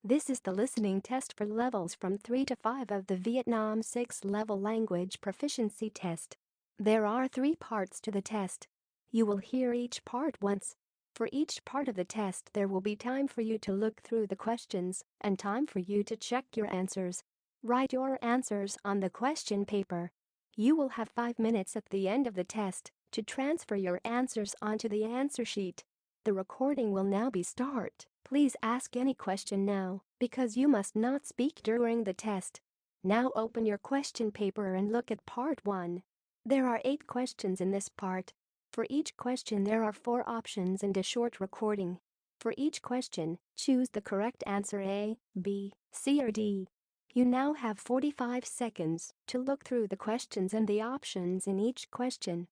This is the listening test for levels from 3 to 5 of the Vietnam 6 level language proficiency test. There are 3 parts to the test. You will hear each part once. For each part of the test there will be time for you to look through the questions and time for you to check your answers. Write your answers on the question paper. You will have 5 minutes at the end of the test to transfer your answers onto the answer sheet. The recording will now be start. Please ask any question now, because you must not speak during the test. Now open your question paper and look at part 1. There are 8 questions in this part. For each question there are 4 options and a short recording. For each question, choose the correct answer A, B, C or D. You now have 45 seconds to look through the questions and the options in each question.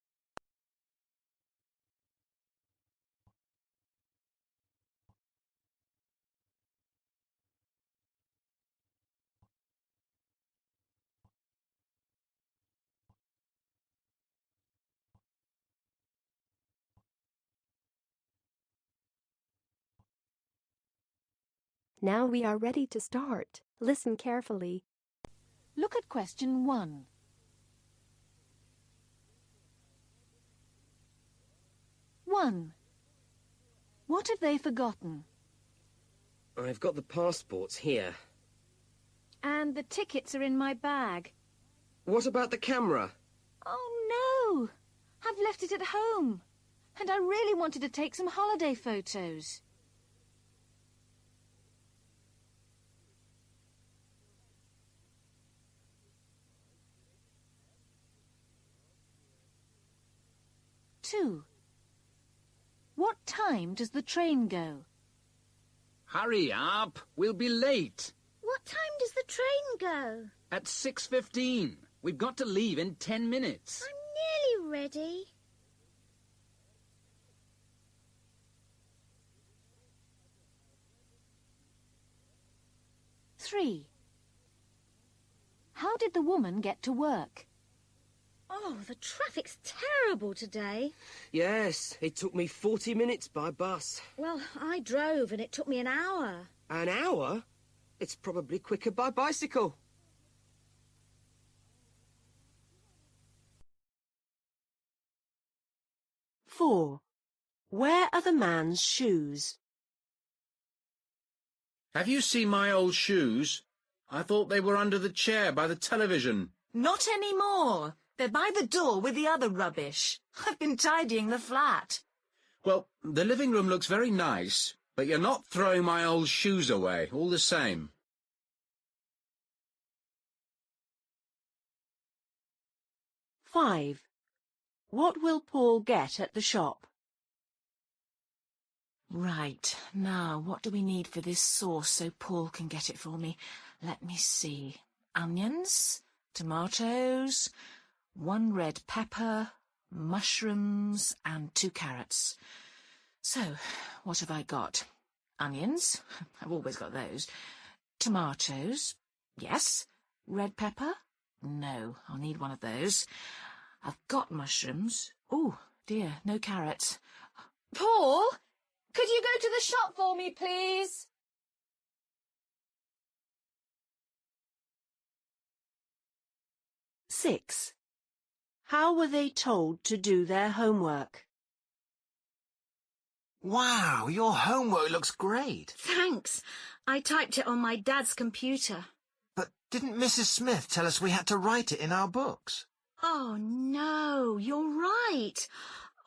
Now we are ready to start. Listen carefully. Look at question 1. What have they forgotten? I've got the passports here. And the tickets are in my bag. What about the camera? Oh no! I've left it at home. And I really wanted to take some holiday photos. What time does the train go? Hurry up, we'll be late. What time does the train go? At 6:15. We've got to leave in 10 minutes. I'm nearly ready. How did the woman get to work? Oh, the traffic's terrible today. Yes, it took me 40 minutes by bus. Well, I drove and it took me an hour. An hour? It's probably quicker by bicycle. Where are the man's shoes? Have you seen my old shoes? I thought they were under the chair by the television. Not anymore. They're by the door with the other rubbish. I've been tidying the flat. Well, the living room looks very nice, but you're not throwing my old shoes away, all the same. 5. What will Paul get at the shop? Right, now what do we need for this sauce so Paul can get it for me? Let me see. Onions, tomatoes, 1 red pepper, mushrooms and 2 carrots. So, what have I got? Onions, I've always got those. Tomatoes, yes. Red pepper, no, I'll need one of those. I've got mushrooms. Oh, dear, no carrots. Paul, could you go to the shop for me, please? 6. How were they told to do their homework? Wow, your homework looks great. Thanks. I typed it on my dad's computer. But didn't Mrs. Smith tell us we had to write it in our books? Oh, no, you're right.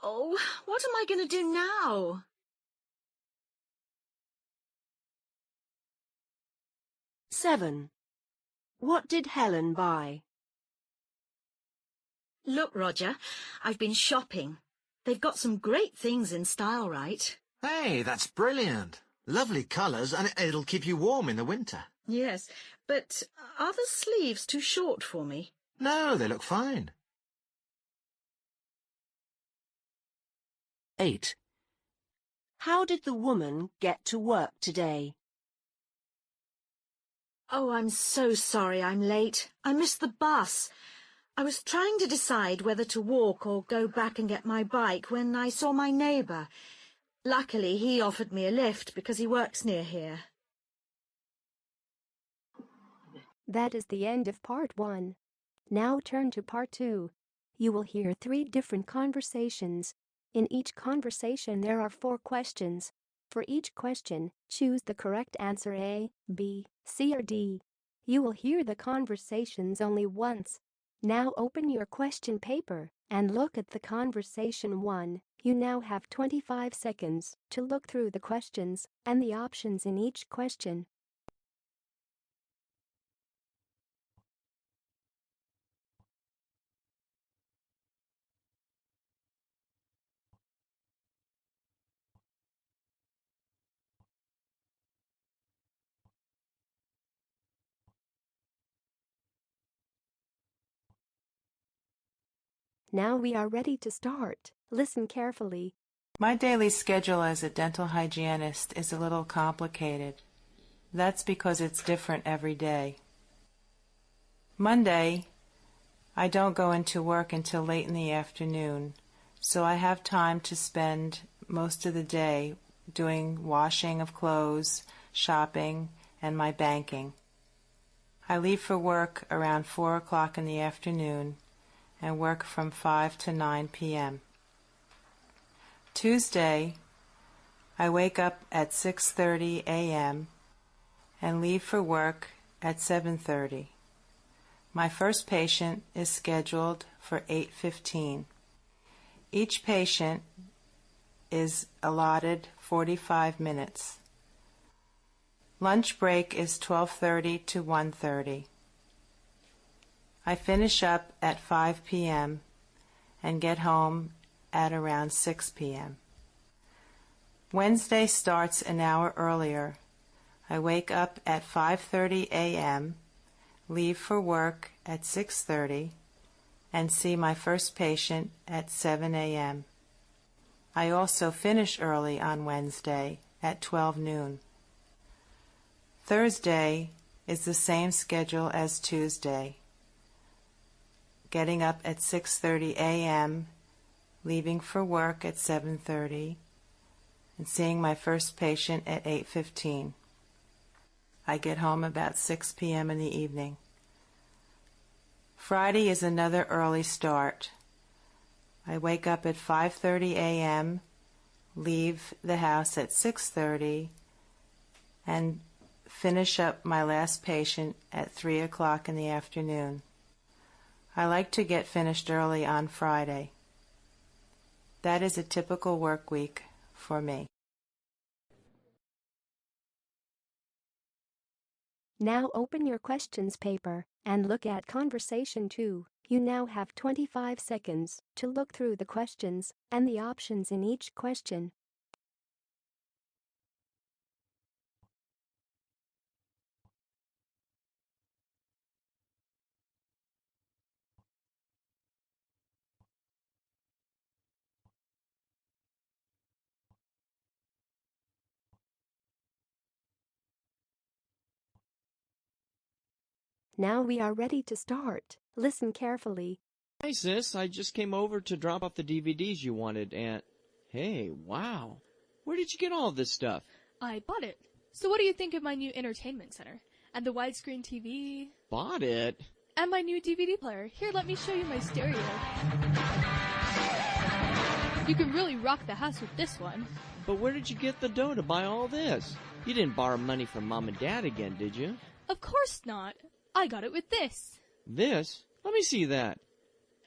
Oh, what am I going to do now? 7. What did Helen buy? Look, Roger, I've been shopping. They've got some great things in Style-Rite. Hey, that's brilliant. Lovely colours, and it'll keep you warm in the winter. Yes, but are the sleeves too short for me? No, they look fine. 8. How did the woman get to work today? Oh, I'm so sorry I'm late. I missed the bus. I was trying to decide whether to walk or go back and get my bike when I saw my neighbour. Luckily, he offered me a lift because he works near here. That is the end of part 1. Now turn to part 2. You will hear 3 different conversations. In each conversation there are 4 questions. For each question, choose the correct answer A, B, C or D. You will hear the conversations only once. Now open your question paper and look at the conversation 1. You now have 25 seconds to look through the questions and the options in each question. Now we are ready to start. Listen carefully. My daily schedule as a dental hygienist is a little complicated. That's because it's different every day. Monday, I don't go into work until late in the afternoon, so I have time to spend most of the day doing washing of clothes, shopping, and my banking. I leave for work around 4 o'clock in the afternoon and work from 5 to 9 p.m. Tuesday, I wake up at 6:30 a.m. and leave for work at 7:30. My first patient is scheduled for 8:15. Each patient is allotted 45 minutes. Lunch break is 12:30 to 1:30. I finish up at 5 p.m. and get home at around 6 p.m. Wednesday starts an hour earlier. I wake up at 5:30 a.m., leave for work at 6:30, and see my first patient at 7 a.m. I also finish early on Wednesday at 12 noon. Thursday is the same schedule as Tuesday. Getting up at 6:30 a.m., leaving for work at 7:30, and seeing my first patient at 8:15. I get home about 6 p.m. in the evening. Friday is another early start. I wake up at 5:30 a.m., leave the house at 6:30, and finish up my last patient at 3 o'clock in the afternoon. I like to get finished early on Friday. That is a typical work week for me. Now open your questions paper and look at conversation 2. You now have 25 seconds to look through the questions and the options in each question. Now we are ready to start. Listen carefully. Hi, sis. I just came over to drop off the DVDs you wanted, and... Hey, wow. Where did you get all of this stuff? I bought it. So what do you think of my new entertainment center? And the widescreen TV? Bought it? And my new DVD player. Here, let me show you my stereo. You can really rock the house with this one. But where did you get the dough to buy all this? You didn't borrow money from Mom and Dad again, did you? Of course not. I got it with this. This? Let me see that.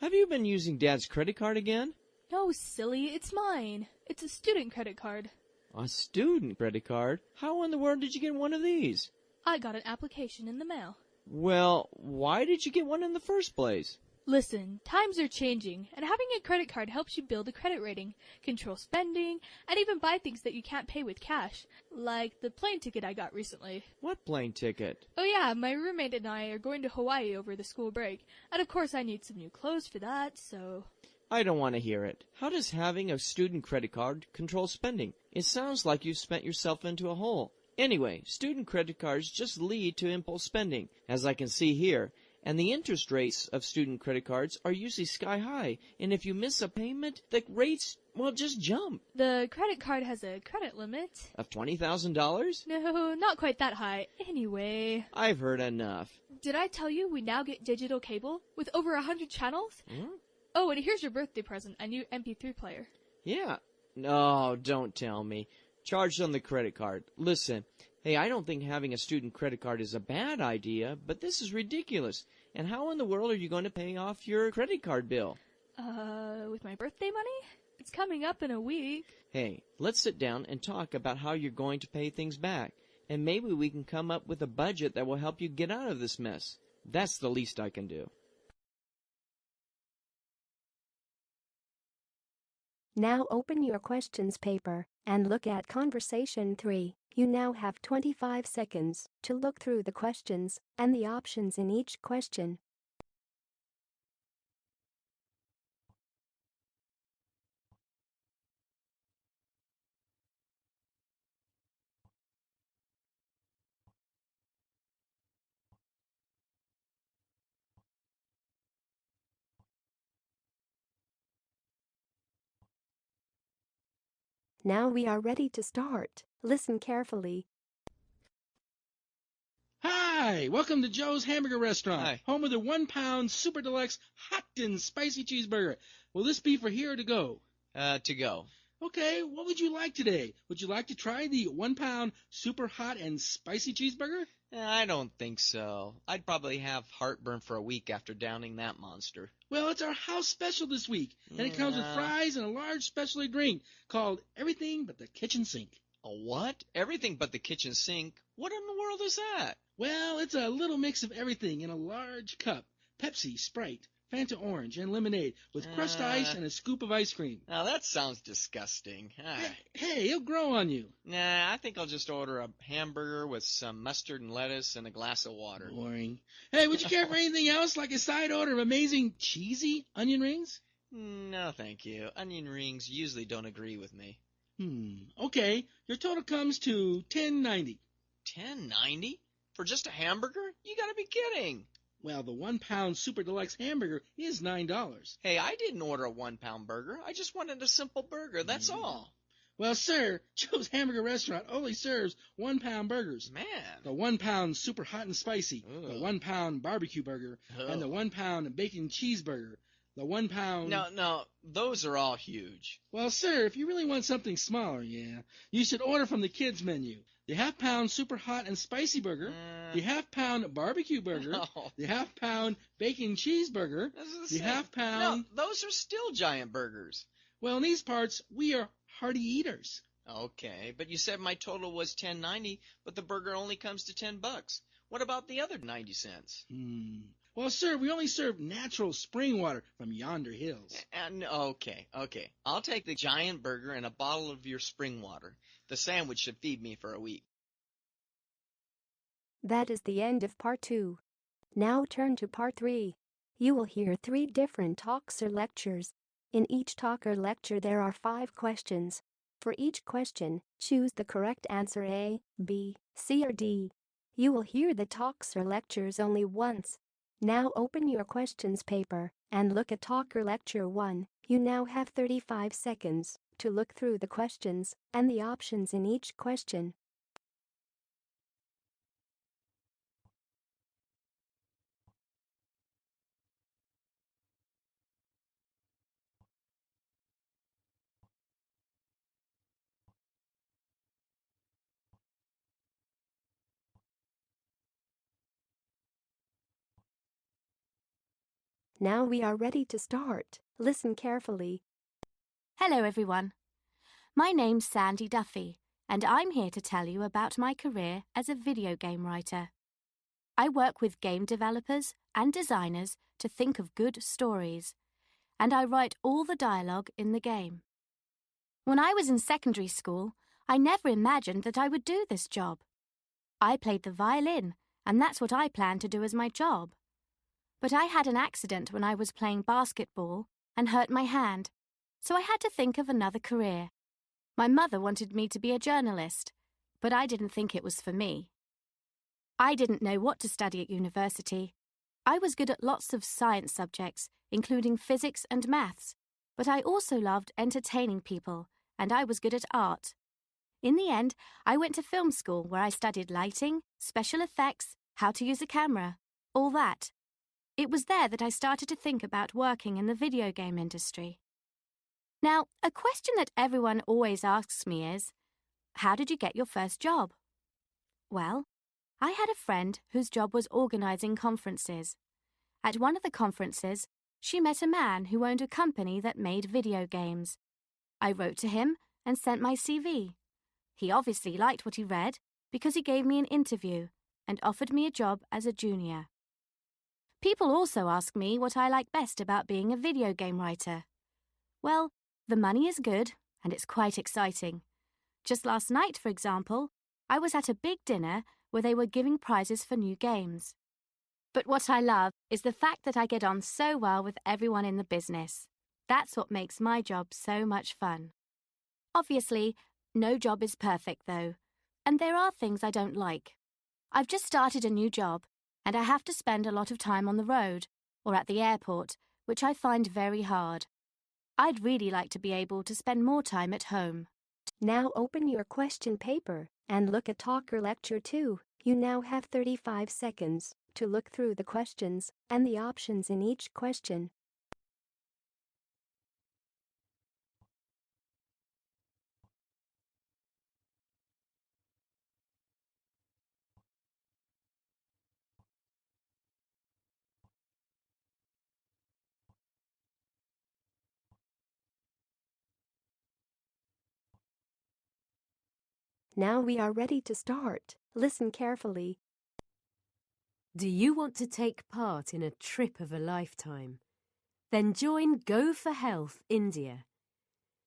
Have you been using Dad's credit card again? No, silly, it's mine. It's a student credit card. A student credit card? How in the world did you get one of these? I got an application in the mail. Well, why did you get one in the first place? Listen, times are changing, and having a credit card helps you build a credit rating, control spending, and even buy things that you can't pay with cash, like the plane ticket I got recently. What plane ticket? Oh yeah, my roommate and I are going to Hawaii over the school break, and of course I need some new clothes for that, so... I don't want to hear it. How does having a student credit card control spending? It sounds like you've spent yourself into a hole. Anyway, student credit cards just lead to impulse spending, as I can see here. And the interest rates of student credit cards are usually sky high, and if you miss a payment, the rates Well, just jump. The credit card has a credit limit. Of $20,000? No, not quite that high. Anyway. I've heard enough. Did I tell you we now get digital cable with over 100 channels? Hmm? Oh, and here's your birthday present, a new MP3 player. Yeah. No, don't tell me. Charged on the credit card. Listen, hey, I don't think having a student credit card is a bad idea, but this is ridiculous. And how in the world are you going to pay off your credit card bill? With my birthday money? It's coming up in a week. Hey, let's sit down and talk about how you're going to pay things back. And maybe we can come up with a budget that will help you get out of this mess. That's the least I can do. Now open your questions paper and look at Conversation 3. You now have 25 seconds to look through the questions and the options in each question. Now we are ready to start. Listen carefully. Hi, welcome to Joe's Hamburger Restaurant, Hi. home of the 1 pound super deluxe hot and spicy cheeseburger. Will this be for here or to go? To go. Okay, what would you like today? Would you like to try the 1 pound super hot and spicy cheeseburger? I don't think so. I'd probably have heartburn for a week after downing that monster. Well, it's our house special this week, and it comes with fries and a large specialty drink called Everything But the Kitchen Sink. A what? Everything but the kitchen sink? What in the world is that? Well, it's a little mix of everything in a large cup. Pepsi, Sprite, Fanta Orange, and lemonade with crushed ice and a scoop of ice cream. Now that sounds disgusting. Hey, it'll grow on you. Nah, I think I'll just order a hamburger with some mustard and lettuce and a glass of water. Boring. Hey, would you care for anything else, like a side order of amazing cheesy onion rings? No, thank you. Onion rings usually don't agree with me. Okay, your total comes to $10.90. $10.90? For just a hamburger? You gotta be kidding. Well, the 1 pound super deluxe hamburger is $9. Hey, I didn't order a 1 pound burger. I just wanted a simple burger, that's all. Well, sir, Joe's Hamburger Restaurant only serves 1 pound burgers. Man. The 1 pound super hot and spicy, the 1 pound barbecue burger, and the 1 pound bacon cheeseburger. The 1 pound... No, those are all huge. Well, sir, if you really want something smaller, you should order from the kids' menu. The half-pound super hot and spicy burger, the half-pound barbecue burger, the half-pound bacon cheeseburger, the half-pound... No, those are still giant burgers. Well, in these parts, we are hearty eaters. Okay, but you said my total was $10.90, but the burger only comes to $10. What about the other 90 cents? Well, sir, we only serve natural spring water from yonder hills. Okay. I'll take the giant burger and a bottle of your spring water. The sandwich should feed me for a week. That is the end of part 2. Now turn to part 3. You will hear 3 different talks or lectures. In each talk or lecture there are 5 questions. For each question, choose the correct answer A, B, C or D. You will hear the talks or lectures only once. Now open your questions paper and look at talk or lecture 1. You now have 35 seconds to look through the questions and the options in each question. Now we are ready to start. Listen carefully. Hello everyone. My name's Sandy Duffy, and I'm here to tell you about my career as a video game writer. I work with game developers and designers to think of good stories, and I write all the dialogue in the game. When I was in secondary school, I never imagined that I would do this job. I played the violin, and that's what I planned to do as my job. But I had an accident when I was playing basketball and hurt my hand, so I had to think of another career. My mother wanted me to be a journalist, but I didn't think it was for me. I didn't know what to study at university. I was good at lots of science subjects, including physics and maths, but I also loved entertaining people, and I was good at art. In the end, I went to film school where I studied lighting, special effects, how to use a camera, all that. It was there that I started to think about working in the video game industry. Now, a question that everyone always asks me is, how did you get your first job? Well, I had a friend whose job was organising conferences. At one of the conferences, she met a man who owned a company that made video games. I wrote to him and sent my CV. He obviously liked what he read because he gave me an interview and offered me a job as a junior. People also ask me what I like best about being a video game writer. Well, the money is good and it's quite exciting. Just last night, for example, I was at a big dinner where they were giving prizes for new games. But what I love is the fact that I get on so well with everyone in the business. That's what makes my job so much fun. Obviously, no job is perfect though, and there are things I don't like. I've just started a new job, and I have to spend a lot of time on the road or at the airport, which I find very hard. I'd really like to be able to spend more time at home. Now open your question paper and look at Talker Lecture 2. You now have 35 seconds to look through the questions and the options in each question. Now we are ready to start. Listen carefully. Do you want to take part in a trip of a lifetime? Then join Go for Health India.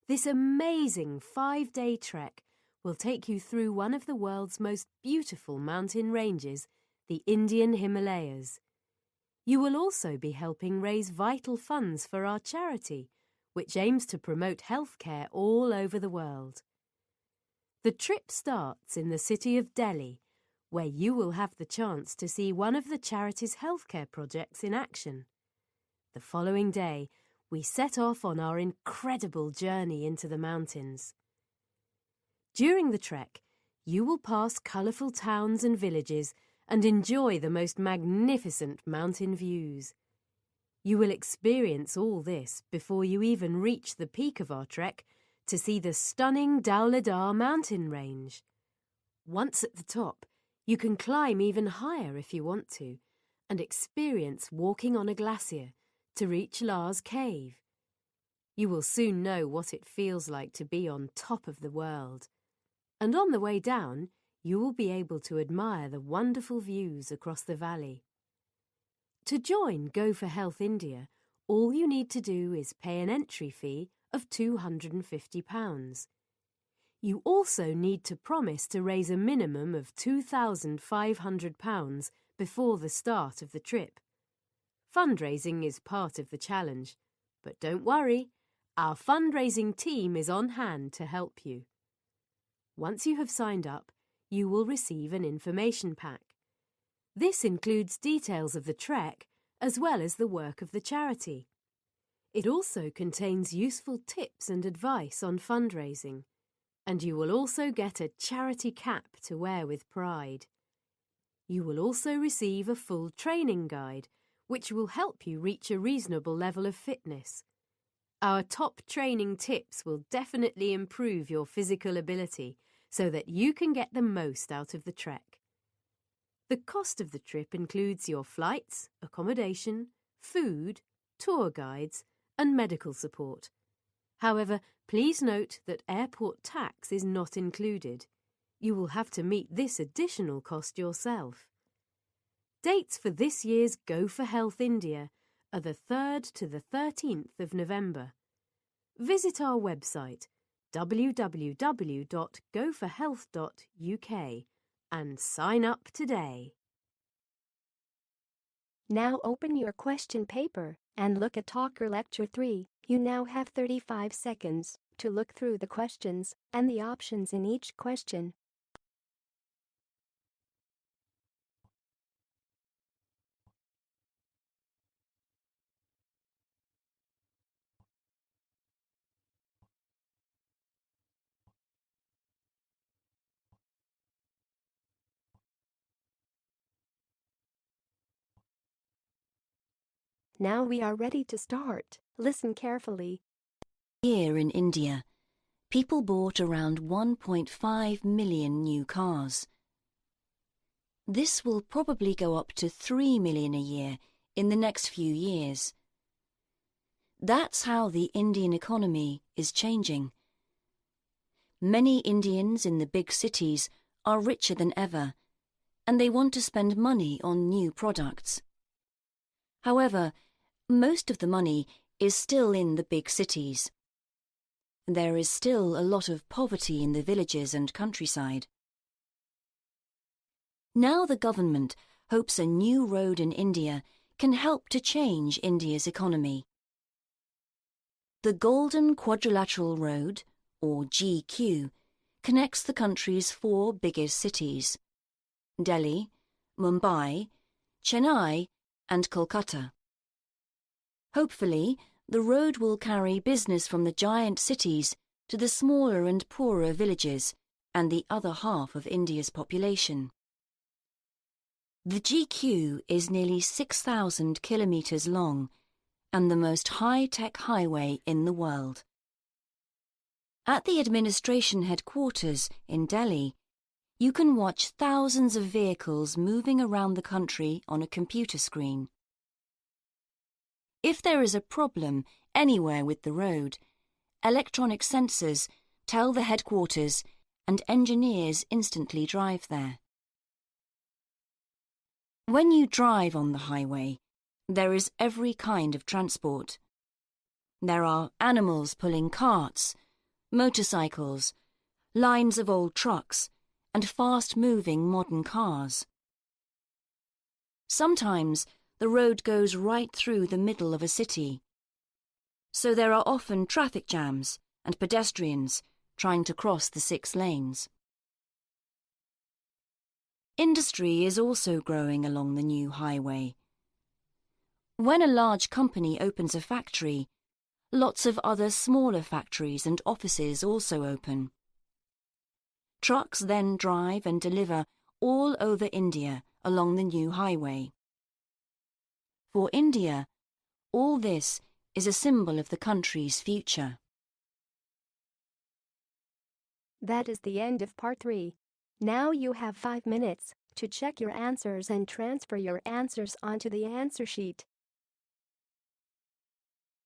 This amazing 5-day trek will take you through one of the world's most beautiful mountain ranges, the Indian Himalayas. You will also be helping raise vital funds for our charity, which aims to promote healthcare all over the world. The trip starts in the city of Delhi, where you will have the chance to see one of the charity's healthcare projects in action. The following day, we set off on our incredible journey into the mountains. During the trek, you will pass colourful towns and villages and enjoy the most magnificent mountain views. You will experience all this before you even reach the peak of our trek to see the stunning Dhauladhar mountain range. Once at the top, you can climb even higher if you want to and experience walking on a glacier to reach Lars Cave. You will soon know what it feels like to be on top of the world. And on the way down, you will be able to admire the wonderful views across the valley. To join Go for Health India, all you need to do is pay an entry fee of £250. You also need to promise to raise a minimum of £2,500 before the start of the trip. Fundraising is part of the challenge, but don't worry, our fundraising team is on hand to help you. Once you have signed up, you will receive an information pack. This includes details of the trek as well as the work of the charity. It also contains useful tips and advice on fundraising, and you will also get a charity cap to wear with pride. You will also receive a full training guide, which will help you reach a reasonable level of fitness. Our top training tips will definitely improve your physical ability so that you can get the most out of the trek. The cost of the trip includes your flights, accommodation, food, tour guides, and medical support. However, please note that airport tax is not included. You will have to meet this additional cost yourself. Dates for this year's Go for Health India are the 3rd to the 13th of November. Visit our website www.goforhealth.uk and sign up today. Now open your question paper and look at Talker Lecture 3. You now have 35 seconds to look through the questions and the options in each question. Now we are ready to start. Listen carefully. Here in India, people bought around 1.5 million new cars. This will probably go up to 3 million a year in the next few years. That's how the Indian economy is changing. Many Indians in the big cities are richer than ever, and they want to spend money on new products. However, most of the money is still in the big cities. There is still a lot of poverty in the villages and countryside. Now the government hopes a new road in India can help to change India's economy. The Golden Quadrilateral Road, or GQ, connects the country's 4 biggest cities: Delhi, Mumbai, Chennai, and Kolkata. Hopefully, the road will carry business from the giant cities to the smaller and poorer villages and the other half of India's population. The GQ is nearly 6,000 kilometres long and the most high-tech highway in the world. At the administration headquarters in Delhi, you can watch thousands of vehicles moving around the country on a computer screen. If there is a problem anywhere with the road, electronic sensors tell the headquarters and engineers instantly drive there. When you drive on the highway, there is every kind of transport. There are animals pulling carts, motorcycles, lines of old trucks, and fast-moving modern cars. Sometimes the road goes right through the middle of a city, so there are often traffic jams and pedestrians trying to cross the 6 lanes. Industry is also growing along the new highway. When a large company opens a factory, lots of other smaller factories and offices also open. Trucks then drive and deliver all over India along the new highway. For India, all this is a symbol of the country's future. That is the end of part 3. Now you have 5 minutes to check your answers and transfer your answers onto the answer sheet.